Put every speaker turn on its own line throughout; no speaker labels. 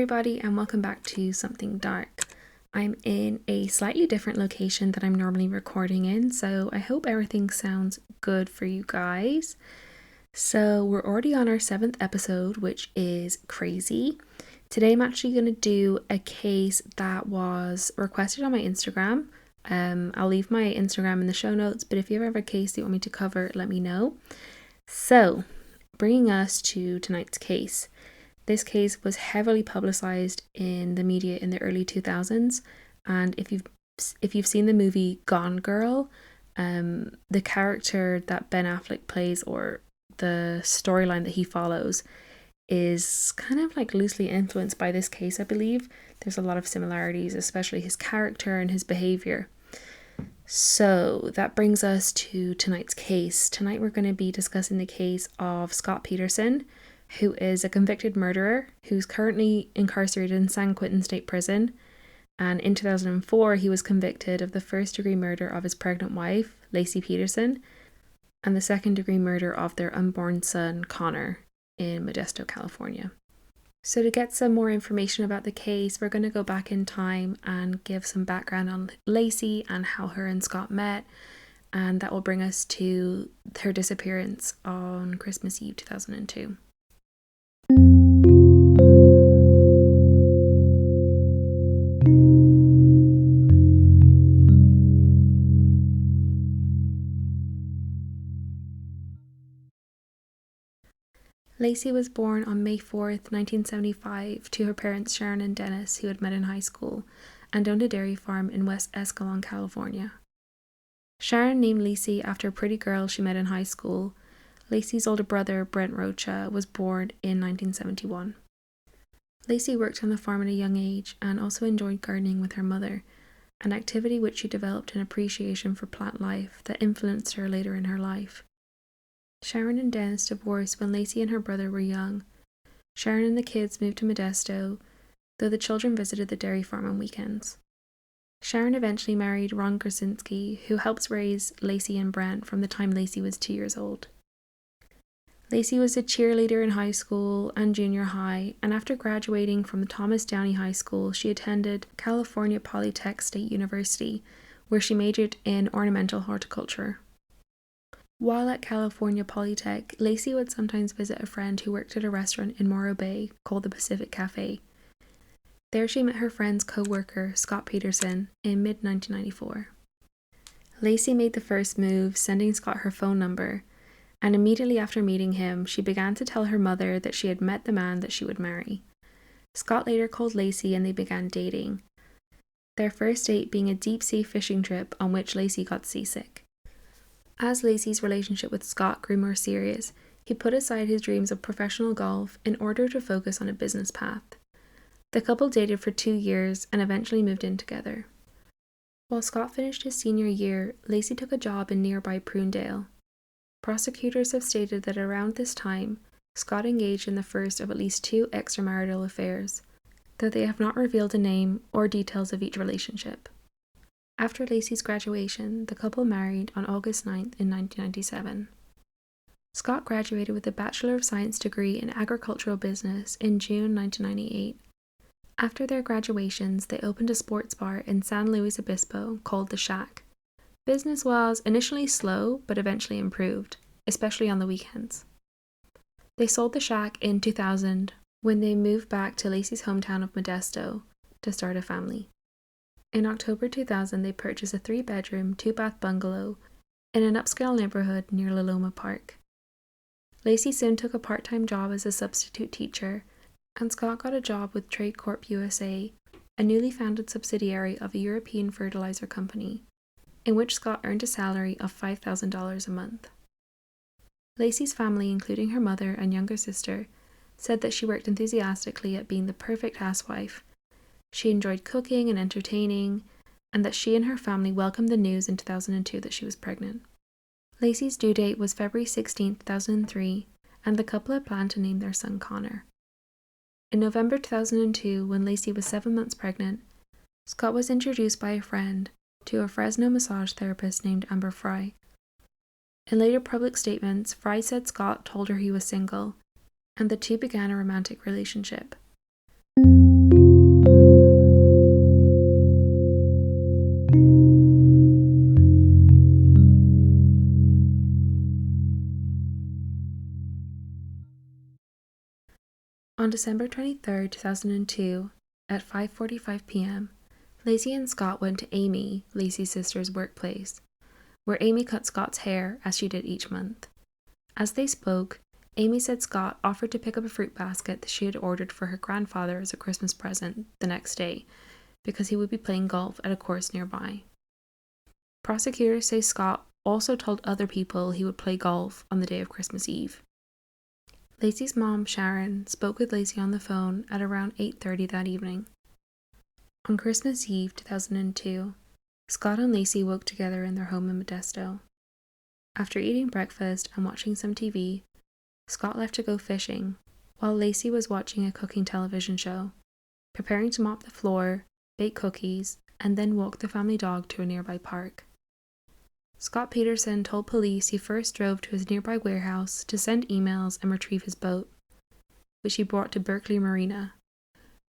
everybody, and welcome back to Something Dark. I'm in a slightly different location that I'm normally recording in, so I hope everything sounds good for you guys. So we're already on our 7th episode, which is crazy. Today I'm actually going to do a case that was requested on my Instagram. I'll leave my Instagram in the show notes, but if you ever have a case you want me to cover, let me know. So, bringing us to tonight's case. This case was heavily publicised in the media in the early 2000s, and if you've seen the movie Gone Girl, the character that Ben Affleck plays, or the storyline that he follows, is kind of like loosely influenced by this case, I believe. There's a lot of similarities, especially his character and his behaviour. So that brings us to tonight's case. Tonight we're going to be discussing the case of Scott Peterson, who is a convicted murderer who's currently incarcerated in San Quentin State Prison. And in 2004, he was convicted of the first-degree murder of his pregnant wife, Laci Peterson, and the second-degree murder of their unborn son, Connor, in Modesto, California. So to get some more information about the case, we're going to go back in time and give some background on Laci and how her and Scott met, and that will bring us to her disappearance on Christmas Eve 2002. Laci was born on May 4th, 1975, to her parents Sharon and Dennis, who had met in high school, and owned a dairy farm in West Escalon, California. Sharon named Laci after a pretty girl she met in high school. Laci's older brother, Brent Rocha, was born in 1971. Laci worked on the farm at a young age and also enjoyed gardening with her mother, an activity which she developed an appreciation for plant life that influenced her later in her life. Sharon and Dennis divorced when Laci and her brother were young. Sharon and the kids moved to Modesto, though the children visited the dairy farm on weekends. Sharon eventually married Ron Krasinski, who helps raise Laci and Brent from the time Laci was 2 years old. Laci was a cheerleader in high school and junior high, and after graduating from the Thomas Downey High School, she attended California Polytech State University, where she majored in ornamental horticulture. While at California Polytech, Laci would sometimes visit a friend who worked at a restaurant in Morro Bay called the Pacific Cafe. There she met her friend's co-worker, Scott Peterson, in mid-1994. Laci made the first move, sending Scott her phone number, and immediately after meeting him, she began to tell her mother that she had met the man that she would marry. Scott later called Laci and they began dating, their first date being a deep-sea fishing trip on which Laci got seasick. As Laci's relationship with Scott grew more serious, he put aside his dreams of professional golf in order to focus on a business path. The couple dated for 2 years and eventually moved in together. While Scott finished his senior year, Laci took a job in nearby Prunedale. Prosecutors have stated that around this time, Scott engaged in the first of at least 2 extramarital affairs, though they have not revealed a name or details of each relationship. After Laci's graduation, the couple married on August 9th in 1997. Scott graduated with a Bachelor of Science degree in Agricultural Business in June 1998. After their graduations, they opened a sports bar in San Luis Obispo called The Shack. Business was initially slow, but eventually improved, especially on the weekends. They sold The Shack in 2000 when they moved back to Laci's hometown of Modesto to start a family. In October 2000, they purchased a 3-bedroom, 2-bath bungalow in an upscale neighborhood near La Loma Park. Laci soon took a part-time job as a substitute teacher, and Scott got a job with Trade Corp USA, a newly founded subsidiary of a European fertilizer company, in which Scott earned a salary of $5,000 a month. Laci's family, including her mother and younger sister, said that she worked enthusiastically at being the perfect housewife. She enjoyed cooking and entertaining, and that she and her family welcomed the news in 2002 that she was pregnant. Laci's due date was February 16, 2003, and the couple had planned to name their son Connor. In November 2002, when Laci was 7 months pregnant, Scott was introduced by a friend to a Fresno massage therapist named Amber Fry. In later public statements, Fry said Scott told her he was single, and the two began a romantic relationship. On December 23, 2002, at 5:45 p.m., Laci and Scott went to Amy, Laci's sister's workplace, where Amy cut Scott's hair as she did each month. As they spoke, Amy said Scott offered to pick up a fruit basket that she had ordered for her grandfather as a Christmas present the next day, because he would be playing golf at a course nearby. Prosecutors say Scott also told other people he would play golf on the day of Christmas Eve. Laci's mom, Sharon, spoke with Laci on the phone at around 8:30 that evening. On Christmas Eve 2002, Scott and Laci woke together in their home in Modesto. After eating breakfast and watching some TV, Scott left to go fishing, while Laci was watching a cooking television show, preparing to mop the floor, bake cookies, and then walk the family dog to a nearby park. Scott Peterson told police he first drove to his nearby warehouse to send emails and retrieve his boat, which he brought to Berkeley Marina.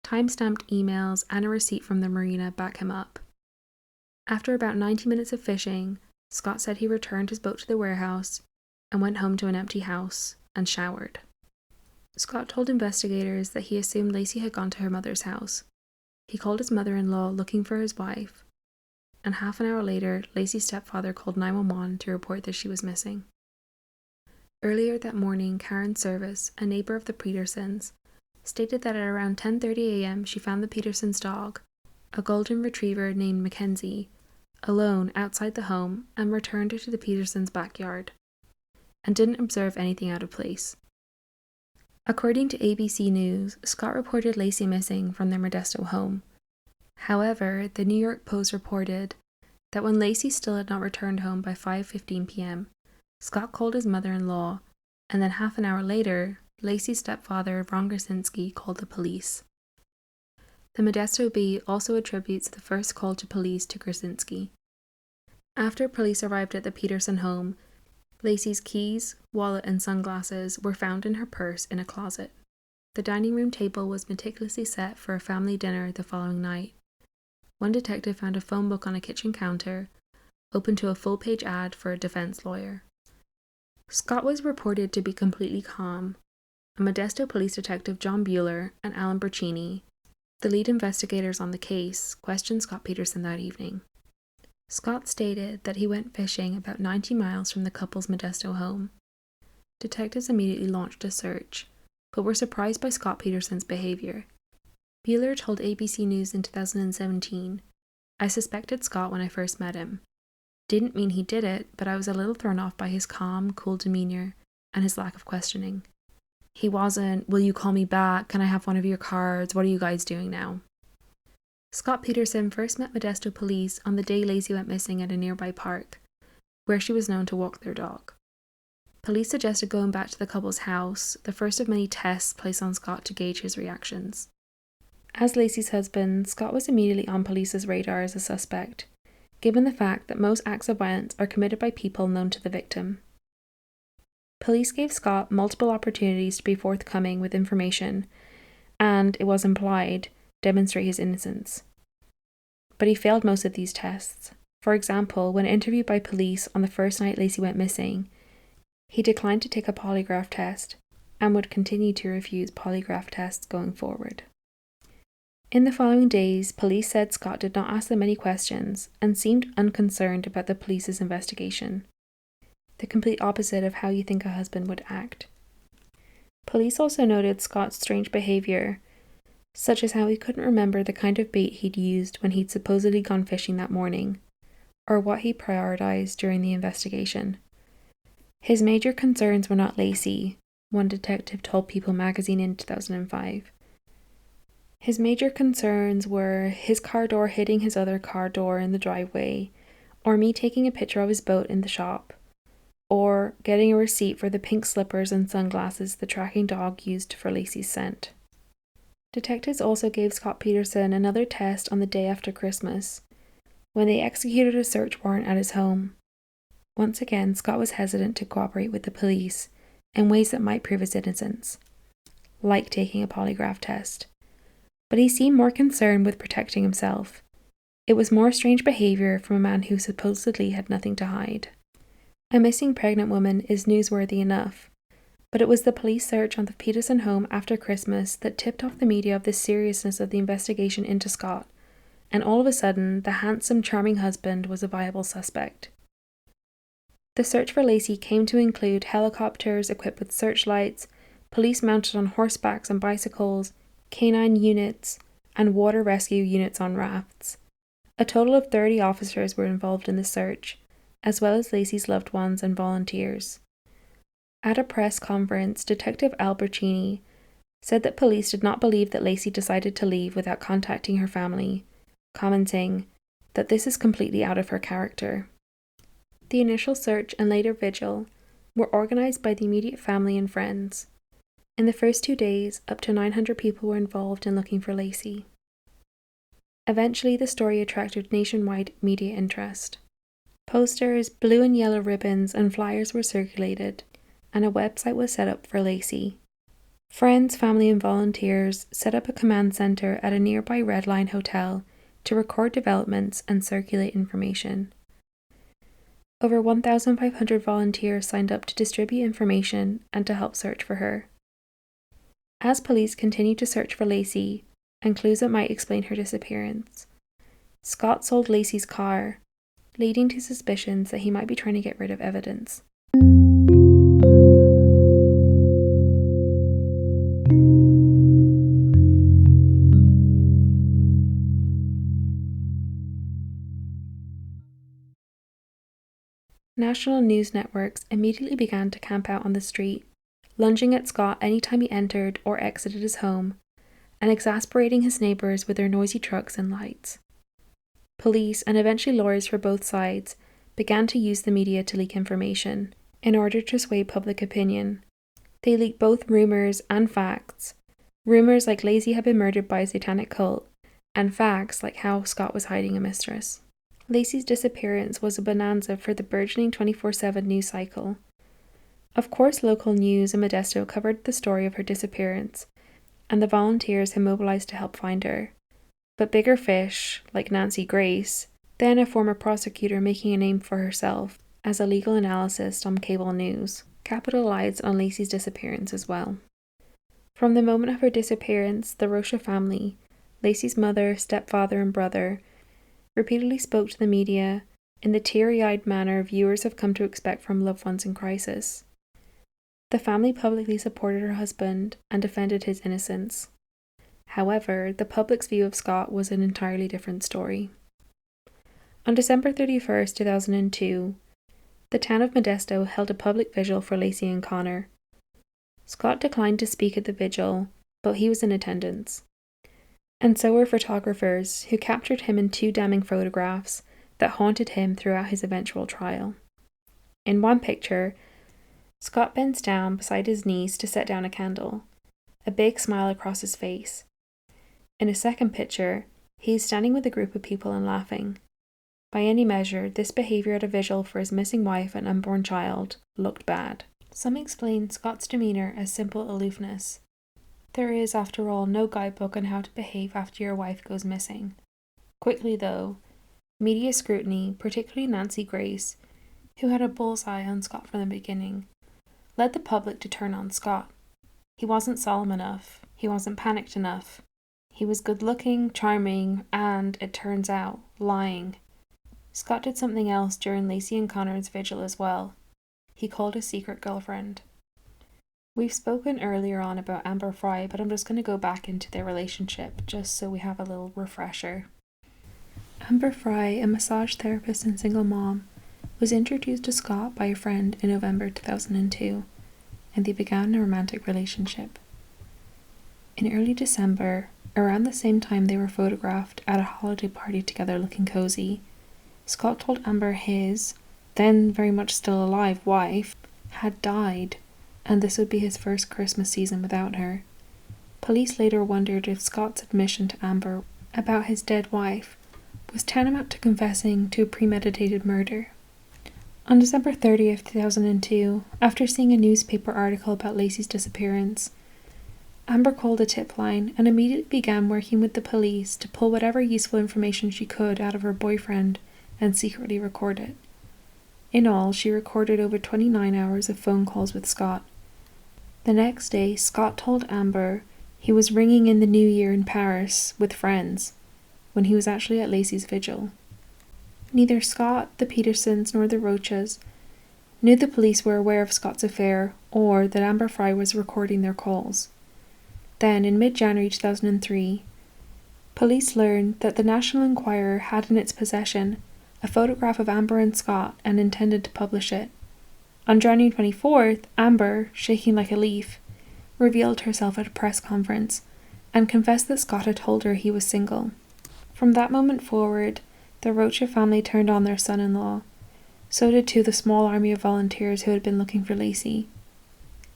Time-stamped emails and a receipt from the marina back him up. After about 90 minutes of fishing, Scott said he returned his boat to the warehouse and went home to an empty house and showered. Scott told investigators that he assumed Laci had gone to her mother's house. He called his mother-in-law looking for his wife, and half an hour later, Laci's stepfather called 911 to report that she was missing. Earlier that morning, Karen Service, a neighbor of the Petersons, stated that at around 10:30 a.m. she found the Petersons' dog, a golden retriever named Mackenzie, alone outside the home and returned her to the Petersons' backyard, and didn't observe anything out of place. According to ABC News, Scott reported Laci missing from their Modesto home. However, the New York Post reported that when Laci still had not returned home by 5:15 p.m., Scott called his mother-in-law, and then half an hour later, Laci's stepfather, Ron Grasinski, called the police. The Modesto Bee also attributes the first call to police to Grasinski. After police arrived at the Peterson home, Laci's keys, wallet, and sunglasses were found in her purse in a closet. The dining room table was meticulously set for a family dinner the following night. One detective found a phone book on a kitchen counter, open to a full-page ad for a defense lawyer. Scott was reported to be completely calm. A Modesto police detective, John Bueller, and Alan Bercini, the lead investigators on the case, questioned Scott Peterson that evening. Scott stated that he went fishing about 90 miles from the couple's Modesto home. Detectives immediately launched a search, but were surprised by Scott Peterson's behavior. Bueller told ABC News in 2017, "I suspected Scott when I first met him. Didn't mean he did it, but I was a little thrown off by his calm, cool demeanor and his lack of questioning. He wasn't, 'Will you call me back? Can I have one of your cards? What are you guys doing now?'" Scott Peterson first met Modesto police on the day Laci went missing at a nearby park, where she was known to walk their dog. Police suggested going back to the couple's house, the first of many tests placed on Scott to gauge his reactions. As Laci's husband, Scott was immediately on police's radar as a suspect, given the fact that most acts of violence are committed by people known to the victim. Police gave Scott multiple opportunities to be forthcoming with information, and, it was implied, demonstrate his innocence. But he failed most of these tests. For example, when interviewed by police on the first night Laci went missing, he declined to take a polygraph test and would continue to refuse polygraph tests going forward. In the following days, police said Scott did not ask them any questions and seemed unconcerned about the police's investigation. The complete opposite of how you think a husband would act. Police also noted Scott's strange behavior, such as how he couldn't remember the kind of bait he'd used when he'd supposedly gone fishing that morning, or what he prioritized during the investigation. His major concerns were not Laci, one detective told People magazine in 2005. His major concerns were his car door hitting his other car door in the driveway, or me taking a picture of his boat in the shop, or getting a receipt for the pink slippers and sunglasses the tracking dog used for Laci's scent. Detectives also gave Scott Peterson another test on the day after Christmas, when they executed a search warrant at his home. Once again, Scott was hesitant to cooperate with the police in ways that might prove his innocence, like taking a polygraph test. but he seemed more concerned with protecting himself. It was more strange behaviour from a man who supposedly had nothing to hide. A missing pregnant woman is newsworthy enough, but it was the police search on the Peterson home after Christmas that tipped off the media of the seriousness of the investigation into Scott, and all of a sudden, the handsome, charming husband was a viable suspect. The search for Laci came to include helicopters equipped with searchlights, police mounted on horsebacks and bicycles, canine units, and water rescue units on rafts. A total of 30 officers were involved in the search, as well as Laci's loved ones and volunteers. At a press conference, Detective Albertini said that police did not believe that Laci decided to leave without contacting her family, commenting that this is completely out of her character. The initial search and later vigil were organised by the immediate family and friends. In the first 2 days, up to 900 people were involved in looking for Laci. Eventually, the story attracted nationwide media interest. Posters, blue and yellow ribbons, and flyers were circulated, and a website was set up for Laci. Friends, family, and volunteers set up a command centre at a nearby Red Line hotel to record developments and circulate information. Over 1,500 volunteers signed up to distribute information and to help search for her. As police continued to search for Laci and clues that might explain her disappearance, Scott sold Laci's car, leading to suspicions that he might be trying to get rid of evidence. National news networks immediately began to camp out on the street, lunging at Scott anytime he entered or exited his home, and exasperating his neighbours with their noisy trucks and lights. Police, and eventually lawyers for both sides, began to use the media to leak information in order to sway public opinion. They leaked both rumours and facts. Rumours like Laci had been murdered by a satanic cult, and facts like how Scott was hiding a mistress. Laci's disappearance was a bonanza for the burgeoning 24/7 news cycle. Of course, local news in Modesto covered the story of her disappearance, and the volunteers had mobilized to help find her. But bigger fish, like Nancy Grace, then a former prosecutor making a name for herself as a legal analyst on cable news, capitalized on Laci's disappearance as well. From the moment of her disappearance, the Rocha family, Laci's mother, stepfather, and brother, repeatedly spoke to the media in the teary-eyed manner viewers have come to expect from loved ones in crisis. The family publicly supported her husband and defended his innocence. However, the public's view of Scott was an entirely different story. On December 31st, 2002, the town of Modesto held a public vigil for Laci and Connor. Scott declined to speak at the vigil, but he was in attendance. And so were photographers who captured him in 2 damning photographs that haunted him throughout his eventual trial. In one picture, Scott bends down beside his niece to set down a candle, a big smile across his face. In a second picture, he is standing with a group of people and laughing. By any measure, this behaviour at a vigil for his missing wife and unborn child looked bad. Some explain Scott's demeanour as simple aloofness. There is, after all, no guidebook on how to behave after your wife goes missing. Quickly, though, media scrutiny, particularly Nancy Grace, who had a bullseye on Scott from the beginning, led the public to turn on Scott. He wasn't solemn enough. He wasn't panicked enough. He was good-looking, charming, and, it turns out, lying. Scott did something else during Laci and Connor's vigil as well. He called his secret girlfriend. We've spoken earlier on about Amber Fry, but I'm just going to go back into their relationship just so we have a little refresher. Amber Fry, a massage therapist and single mom, was introduced to Scott by a friend in November 2002, and they began a romantic relationship. In early December, around the same time they were photographed at a holiday party together looking cozy, Scott told Amber his, then very much still alive, wife had died, and this would be his first Christmas season without her. Police later wondered if Scott's admission to Amber about his dead wife was tantamount to confessing to a premeditated murder. On December 30th, 2002, after seeing a newspaper article about Laci's disappearance, Amber called a tip line and immediately began working with the police to pull whatever useful information she could out of her boyfriend and secretly record it. In all, she recorded over 29 hours of phone calls with Scott. The next day, Scott told Amber he was ringing in the New Year in Paris with friends, when he was actually at Laci's vigil. Neither Scott, the Petersons, nor the Roaches knew the police were aware of Scott's affair or that Amber Fry was recording their calls. Then, in mid-January 2003, police learned that the National Enquirer had in its possession a photograph of Amber and Scott and intended to publish it. On January 24th, Amber, shaking like a leaf, revealed herself at a press conference and confessed that Scott had told her he was single. From that moment forward, the Rocha family turned on their son-in-law. So did too the small army of volunteers who had been looking for Laci.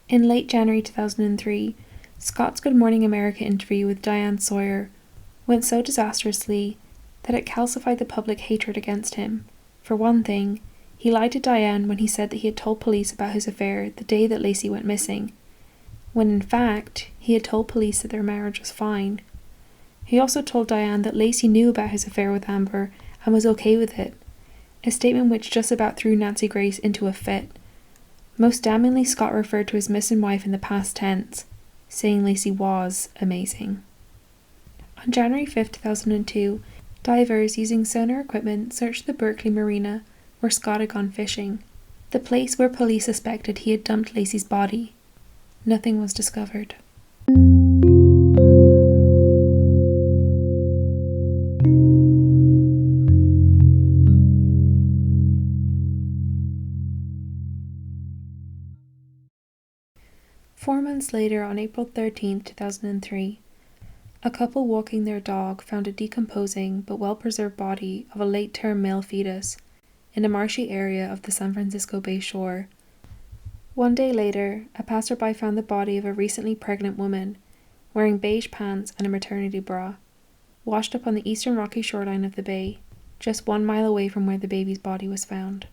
In late January 2003, Scott's Good Morning America interview with Diane Sawyer went so disastrously that it calcified the public hatred against him. For one thing, he lied to Diane when he said that he had told police about his affair the day that Laci went missing, when in fact he had told police that their marriage was fine. He also told Diane that Laci knew about his affair with Amber and was okay with it, a statement which just about threw Nancy Grace into a fit. Most damningly, Scott referred to his missing wife in the past tense, saying Laci was amazing. On January 5, 2002, divers using sonar equipment searched the Berkeley Marina where Scott had gone fishing, the place where police suspected he had dumped Laci's body. Nothing was discovered. Four months later, on April 13, 2003, a couple walking their dog found a decomposing but well-preserved body of a late-term male fetus in a marshy area of the San Francisco Bay Shore. One day later, a passerby found the body of a recently pregnant woman, wearing beige pants and a maternity bra, washed up on the eastern rocky shoreline of the bay, just 1 mile away from where the baby's body was found.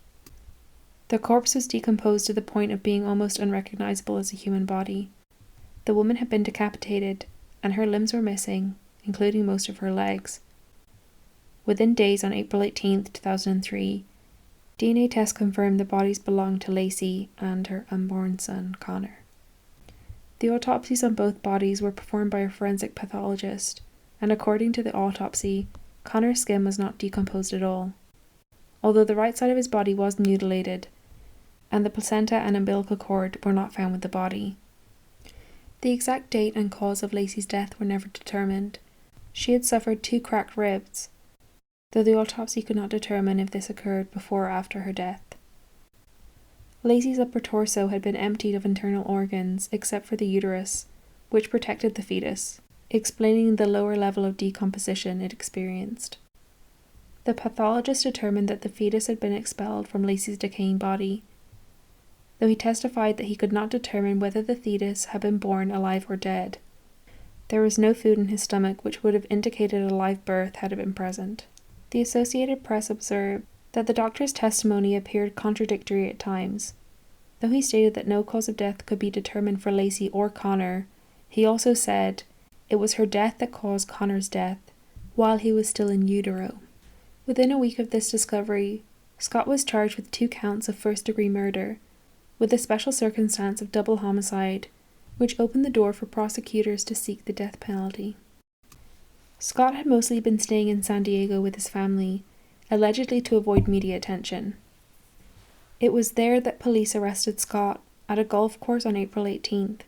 The corpse was decomposed to the point of being almost unrecognizable as a human body. The woman had been decapitated, and her limbs were missing, including most of her legs. Within days, on April 18, 2003, DNA tests confirmed the bodies belonged to Laci and her unborn son, Connor. The autopsies on both bodies were performed by a forensic pathologist, and according to the autopsy, Connor's skin was not decomposed at all, although the right side of his body was mutilated, and the placenta and umbilical cord were not found with the body. The exact date and cause of Laci's death were never determined. She had suffered 2 cracked ribs, though the autopsy could not determine if this occurred before or after her death. Laci's upper torso had been emptied of internal organs except for the uterus, which protected the fetus, explaining the lower level of decomposition it experienced. The pathologist determined that the fetus had been expelled from Laci's decaying body, though he testified that he could not determine whether the fetus had been born alive or dead. There was no food in his stomach, which would have indicated a live birth had it been present. The Associated Press observed that the doctor's testimony appeared contradictory at times. Though he stated that no cause of death could be determined for Laci or Connor, he also said it was her death that caused Connor's death while he was still in utero. Within a week of this discovery, Scott was charged with 2 counts of first-degree murder, with the special circumstance of double homicide, which opened the door for prosecutors to seek the death penalty. Scott had mostly been staying in San Diego with his family, allegedly to avoid media attention. It was there that police arrested Scott at a golf course on April 18th.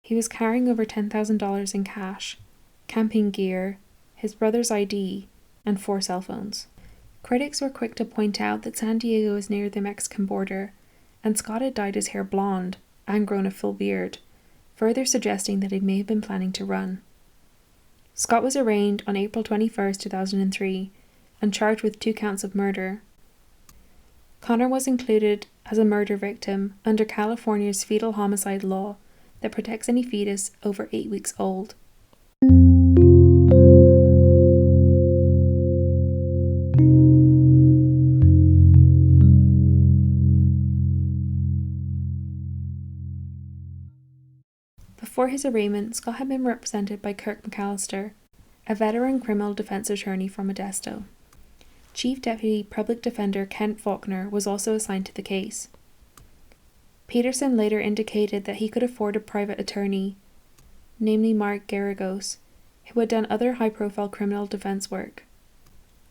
He was carrying over $10,000 in cash, camping gear, his brother's ID, and 4 cell phones. Critics were quick to point out that San Diego is near the Mexican border, and Scott had dyed his hair blonde and grown a full beard, further suggesting that he may have been planning to run. Scott was arraigned on April 21, 2003, and charged with 2 counts of murder. Connor was included as a murder victim under California's fetal homicide law that protects any fetus over 8 weeks old. Before his arraignment, Scott had been represented by Kirk McAllister, a veteran criminal defense attorney from Modesto. Chief Deputy Public Defender Kent Faulkner was also assigned to the case. Peterson later indicated that he could afford a private attorney, namely Mark Garagos, who had done other high-profile criminal defense work.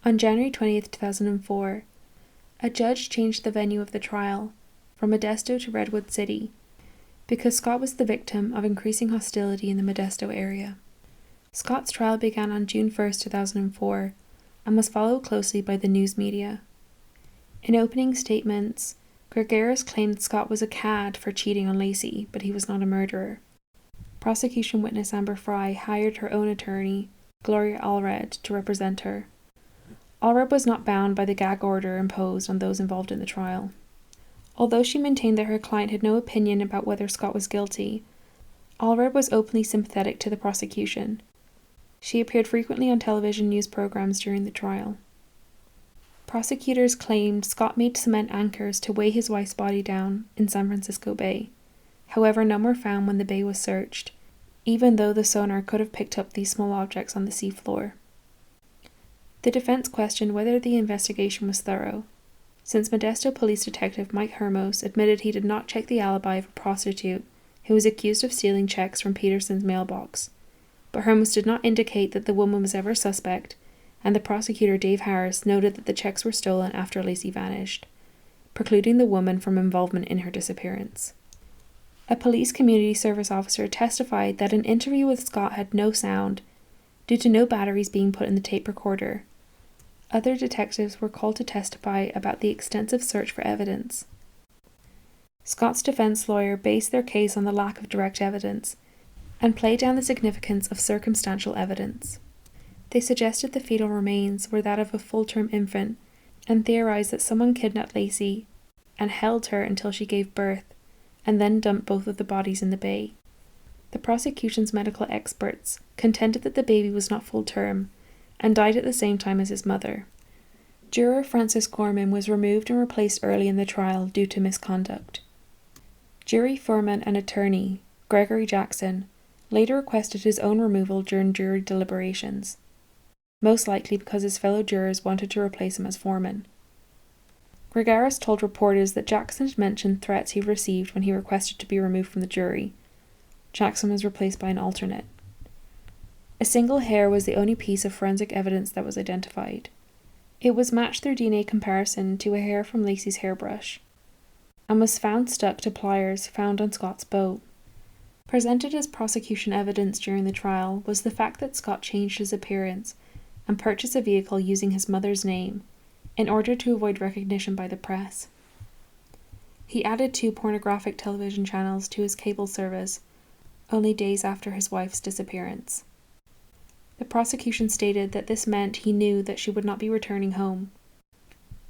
On January 20, 2004, a judge changed the venue of the trial from Modesto to Redwood City because Scott was the victim of increasing hostility in the Modesto area. Scott's trial began on June 1, 2004, and was followed closely by the news media. In opening statements, Gregaris claimed Scott was a cad for cheating on Laci, but he was not a murderer. Prosecution witness Amber Fry hired her own attorney, Gloria Allred, to represent her. Allred was not bound by the gag order imposed on those involved in the trial. Although she maintained that her client had no opinion about whether Scott was guilty, Allred was openly sympathetic to the prosecution. She appeared frequently on television news programs during the trial. Prosecutors claimed Scott made cement anchors to weigh his wife's body down in San Francisco Bay. However, none were found when the bay was searched, even though the sonar could have picked up these small objects on the seafloor. The defense questioned whether the investigation was thorough, since Modesto Police Detective Mike Hermos admitted he did not check the alibi of a prostitute who was accused of stealing checks from Peterson's mailbox. But Hermos did not indicate that the woman was ever a suspect, and the prosecutor Dave Harris noted that the checks were stolen after Laci vanished, precluding the woman from involvement in her disappearance. A police community service officer testified that an interview with Scott had no sound, due to no batteries being put in the tape recorder. Other detectives were called to testify about the extensive search for evidence. Scott's defense lawyer based their case on the lack of direct evidence, and played down the significance of circumstantial evidence. They suggested the fetal remains were that of a full-term infant, and theorized that someone kidnapped Laci and held her until she gave birth, and then dumped both of the bodies in the bay. The prosecution's medical experts contended that the baby was not full-term, and died at the same time as his mother. Juror Francis Gorman was removed and replaced early in the trial due to misconduct. Jury foreman and attorney, Gregory Jackson, later requested his own removal during jury deliberations, most likely because his fellow jurors wanted to replace him as foreman. Gregaris told reporters that Jackson had mentioned threats he received when he requested to be removed from the jury. Jackson was replaced by an alternate. A single hair was the only piece of forensic evidence that was identified. It was matched through DNA comparison to a hair from Laci's hairbrush, and was found stuck to pliers found on Scott's boat. Presented as prosecution evidence during the trial was the fact that Scott changed his appearance and purchased a vehicle using his mother's name in order to avoid recognition by the press. He added 2 pornographic television channels to his cable service only days after his wife's disappearance. The prosecution stated that this meant he knew that she would not be returning home.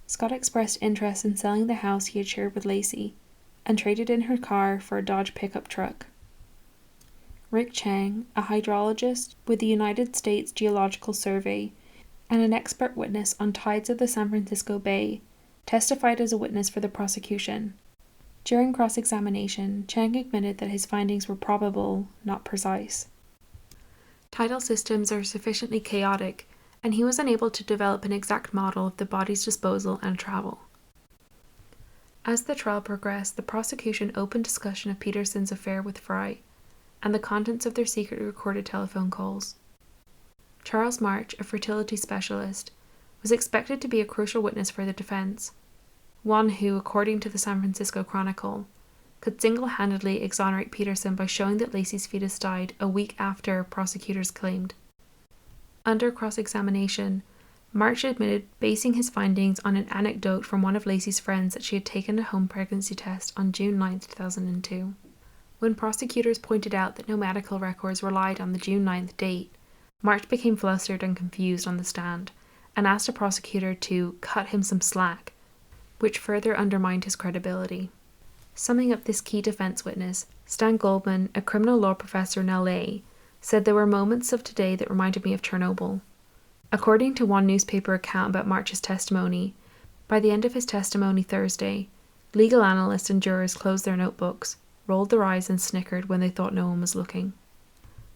Scott expressed interest in selling the house he had shared with Laci and traded in her car for a Dodge pickup truck. Rick Chang, a hydrologist with the United States Geological Survey and an expert witness on tides of the San Francisco Bay, testified as a witness for the prosecution. During cross-examination, Chang admitted that his findings were probable, not precise. Tidal systems are sufficiently chaotic, and he was unable to develop an exact model of the body's disposal and travel. As the trial progressed, the prosecution opened discussion of Peterson's affair with Fry, and the contents of their secretly recorded telephone calls. Charles March, a fertility specialist, was expected to be a crucial witness for the defense, one who, according to the San Francisco Chronicle, could single-handedly exonerate Peterson by showing that Laci's fetus died a week after prosecutors claimed. Under cross-examination, March admitted basing his findings on an anecdote from one of Laci's friends that she had taken a home pregnancy test on June 9, 2002. When prosecutors pointed out that no medical records relied on the June 9th date, March became flustered and confused on the stand, and asked a prosecutor to cut him some slack, which further undermined his credibility. Summing up this key defense witness, Stan Goldman, a criminal law professor in LA, said there were moments of today that reminded me of Chernobyl. According to one newspaper account about March's testimony, by the end of his testimony Thursday, legal analysts and jurors closed their notebooks, rolled their eyes and snickered when they thought no one was looking.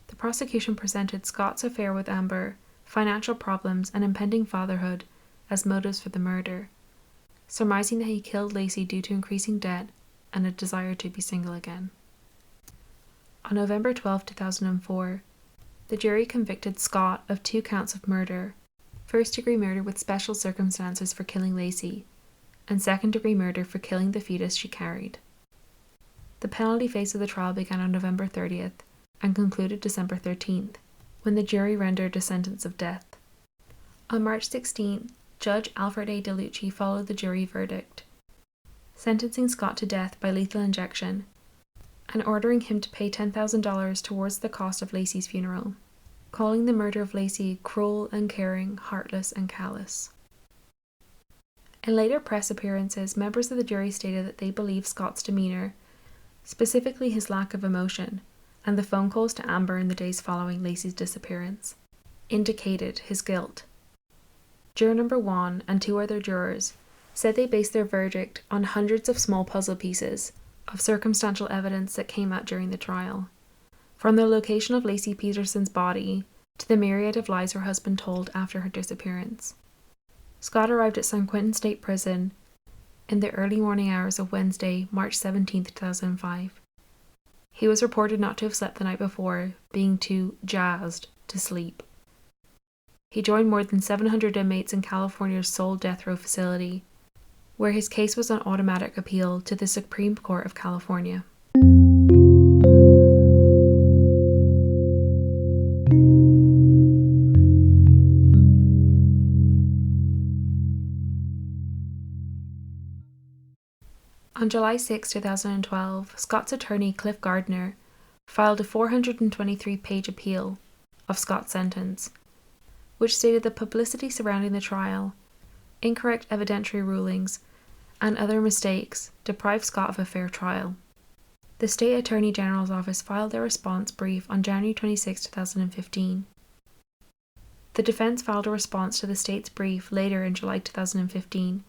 The prosecution presented Scott's affair with Amber, financial problems, and impending fatherhood as motives for the murder, surmising that he killed Laci due to increasing debt and a desire to be single again. On November 12, 2004, the jury convicted Scott of 2 counts of murder, first-degree murder with special circumstances for killing Laci, and second-degree murder for killing the fetus she carried. The penalty phase of the trial began on November 30th and concluded December 13th, when the jury rendered a sentence of death. On March 16th, Judge Alfred A. DeLucci followed the jury verdict, sentencing Scott to death by lethal injection and ordering him to pay $10,000 towards the cost of Laci's funeral, calling the murder of Laci cruel, uncaring, heartless, and callous. In later press appearances, members of the jury stated that they believed Scott's demeanour, specifically his lack of emotion, and the phone calls to Amber in the days following Laci's disappearance, indicated his guilt. Juror number 1 and 2 other jurors said they based their verdict on hundreds of small puzzle pieces of circumstantial evidence that came out during the trial, from the location of Laci Peterson's body to the myriad of lies her husband told after her disappearance. Scott arrived at San Quentin State Prison in the early morning hours of Wednesday, March 17, 2005. He was reported not to have slept the night before, being too jazzed to sleep. He joined more than 700 inmates in California's sole death row facility, where his case was on automatic appeal to the Supreme Court of California. On July 6, 2012, Scott's attorney Cliff Gardner filed a 423-page appeal of Scott's sentence, which stated the publicity surrounding the trial, incorrect evidentiary rulings, and other mistakes deprived Scott of a fair trial. The State Attorney General's office filed their response brief on January 26, 2015. The defense filed a response to the state's brief later in July 2015,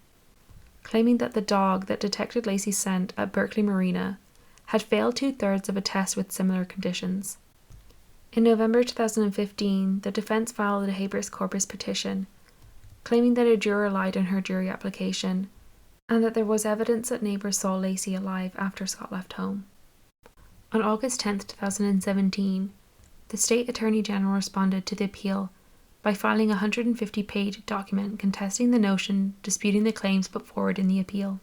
claiming that the dog that detected Laci's scent at Berkeley Marina had failed 2/3 of a test with similar conditions. In November 2015, the defense filed a habeas corpus petition, claiming that a juror lied on her jury application and that there was evidence that neighbours saw Laci alive after Scott left home. On August 10, 2017, the State Attorney General responded to the appeal by filing a 150-page document contesting the notion, disputing the claims put forward in the appeal,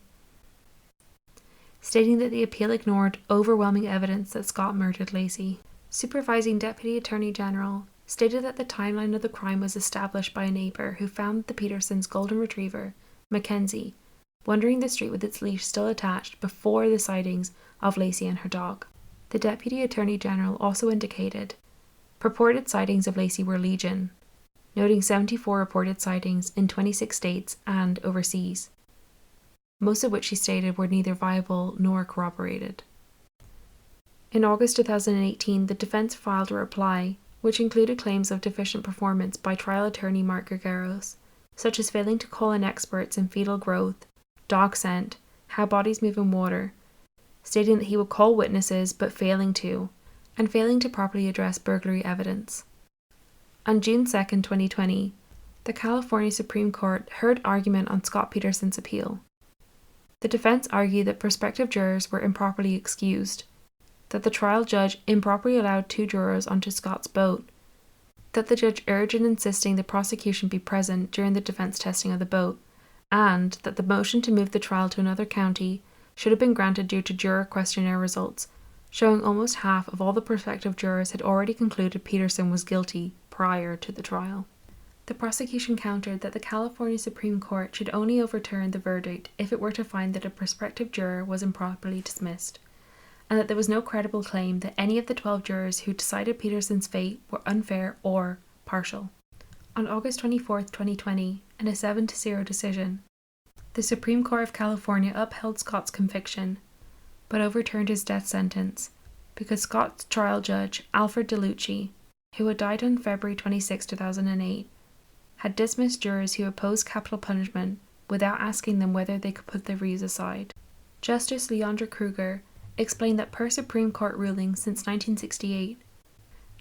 stating that the appeal ignored overwhelming evidence that Scott murdered Laci. Supervising Deputy Attorney General stated that the timeline of the crime was established by a neighbour who found the Petersons' golden retriever, Mackenzie, wandering the street with its leash still attached before the sightings of Laci and her dog. The Deputy Attorney General also indicated purported sightings of Laci were legion, noting 74 reported sightings in 26 states and overseas, most of which she stated were neither viable nor corroborated. In August 2018, the defense filed a reply, which included claims of deficient performance by trial attorney Mark Gargaros, such as failing to call in experts in fetal growth, dog scent, how bodies move in water, stating that he would call witnesses but failing to, and failing to properly address burglary evidence. On June 2, 2020, the California Supreme Court heard argument on Scott Peterson's appeal. The defense argued that prospective jurors were improperly excused, that the trial judge improperly allowed 2 jurors onto Scott's boat, that the judge urged in insisting the prosecution be present during the defense testing of the boat, and that the motion to move the trial to another county should have been granted due to juror questionnaire results, showing almost half of all the prospective jurors had already concluded Peterson was guilty prior to the trial. The prosecution countered that the California Supreme Court should only overturn the verdict if it were to find that a prospective juror was improperly dismissed, and that there was no credible claim that any of the 12 jurors who decided Peterson's fate were unfair or partial. On August 24, 2020, in a 7-0 decision, the Supreme Court of California upheld Scott's conviction, but overturned his death sentence because Scott's trial judge, Alfred DeLucci, who had died on February 26, 2008, had dismissed jurors who opposed capital punishment without asking them whether they could put their views aside. Justice Leandra Kruger explained that per Supreme Court ruling since 1968,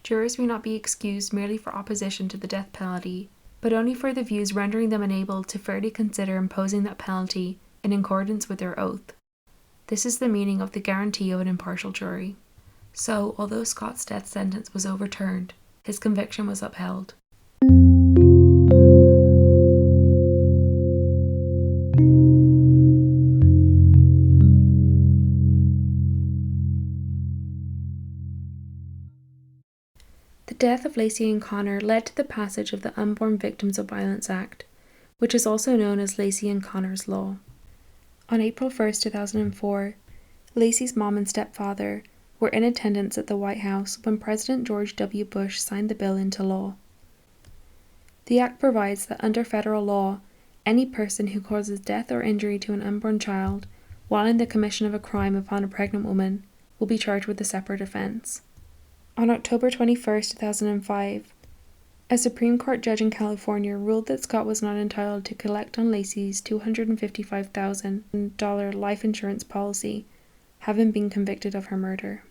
jurors may not be excused merely for opposition to the death penalty, but only for the views rendering them unable to fairly consider imposing that penalty in accordance with their oath. This is the meaning of the guarantee of an impartial jury. So, although Scott's death sentence was overturned, his conviction was upheld. The death of Laci and Connor led to the passage of the Unborn Victims of Violence Act, which is also known as Laci and Connor's Law. On April 1st, 2004, Laci's mom and stepfather were in attendance at the White House when President George W. Bush signed the bill into law. The act provides that under federal law, any person who causes death or injury to an unborn child while in the commission of a crime upon a pregnant woman will be charged with a separate offence. On October 21st, 2005, a Supreme Court judge in California ruled that Scott was not entitled to collect on Laci's $255,000 life insurance policy, having been convicted of her murder.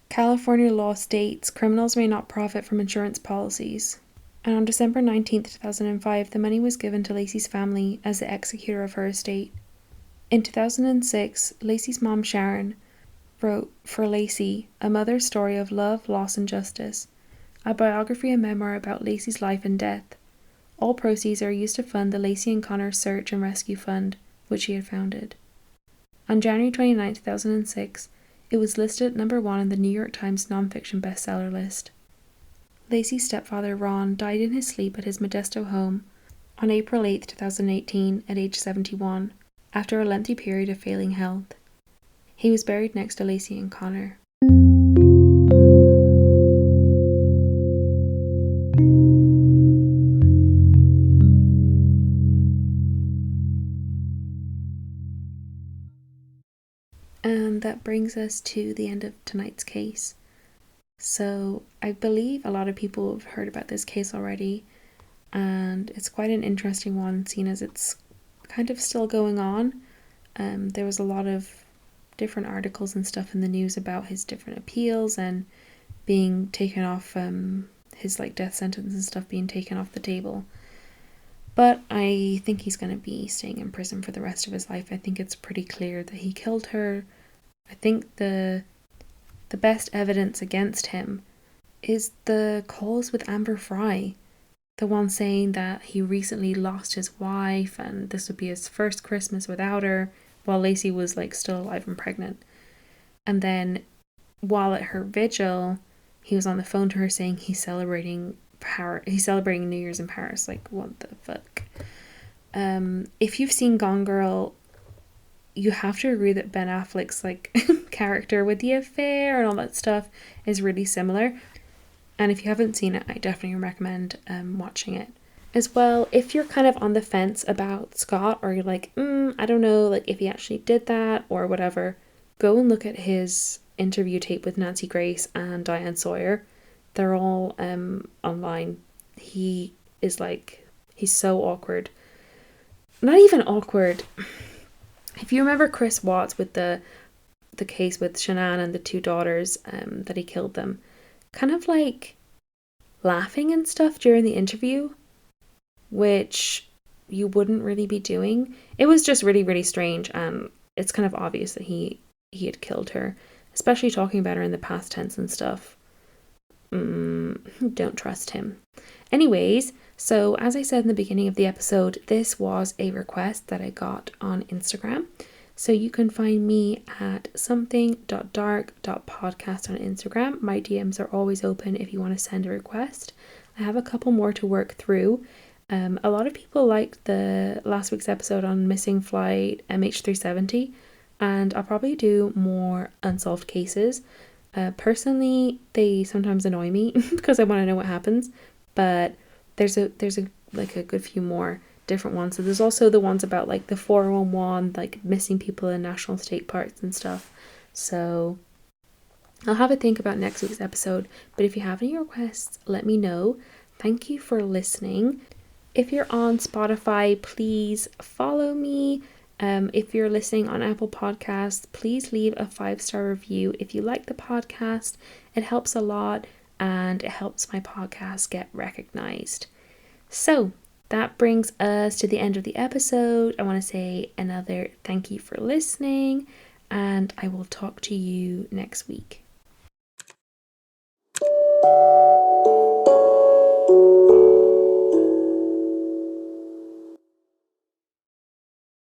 California law states criminals may not profit from insurance policies, and on December 19, 2005, the money was given to Laci's family as the executor of her estate. In 2006, Laci's mom, Sharon, wrote For Laci, A Mother's Story of Love, Loss and Justice, a biography and memoir about Laci's life and death. All proceeds are used to fund the Laci and Connor Search and Rescue Fund, which she had founded. On January 29, 2006, it was listed at number 1 on the New York Times nonfiction bestseller list. Laci's stepfather, Ron, died in his sleep at his Modesto home on April 8, 2018, at age 71, after a lengthy period of failing health. He was buried next to Laci and Connor. And that brings us to the end of tonight's case. So I believe a lot of people have heard about this case already, and it's quite an interesting one, seeing as it's kind of still going on. There was a lot of different articles and stuff in the news about his different appeals and being taken off, his death sentence and stuff being taken off the table. But I think he's going to be staying in prison for the rest of his life. I think it's pretty clear that he killed her. I think the best evidence against him is the calls with Amber Fry, the one saying that he recently lost his wife and this would be his first Christmas without her, while Laci was still alive and pregnant. And then while at her vigil, he was on the phone to her saying he's celebrating New Year's in Paris. What the fuck? If you've seen Gone Girl, you have to agree that Ben Affleck's character with the affair and all that stuff is really similar. And if you haven't seen it, I definitely recommend watching it. As well, if you're kind of on the fence about Scott, or you're I don't know, if he actually did that or whatever, go and look at his interview tape with Nancy Grace and Diane Sawyer. They're all online. He is he's so awkward. Not even awkward. If you remember Chris Watts with the case with Shanann and the 2 daughters, that he killed them, kind of laughing and stuff during the interview, which you wouldn't really be doing. It was just really, really strange, and it's kind of obvious that he had killed her, especially talking about her in the past tense and stuff. Don't trust him. Anyways, so as I said in the beginning of the episode, this was a request that I got on Instagram. So you can find me at something.dark.podcast on Instagram. My DMs are always open if you want to send a request. I have a couple more to work through. A lot of people liked the last week's episode on missing flight MH370, and I'll probably do more unsolved cases. Personally, they sometimes annoy me because I want to know what happens, but there's a good few more different ones. So there's also the ones about the 411, missing people in national state parks and stuff. So I'll have a think about next week's episode, but if you have any requests, let me know. Thank you for listening. If you're on Spotify, please follow me If you're listening on Apple Podcasts, please leave a 5-star review. If you like the podcast, it helps a lot and it helps my podcast get recognized. So that brings us to the end of the episode. I want to say another thank you for listening, and I will talk to you next week.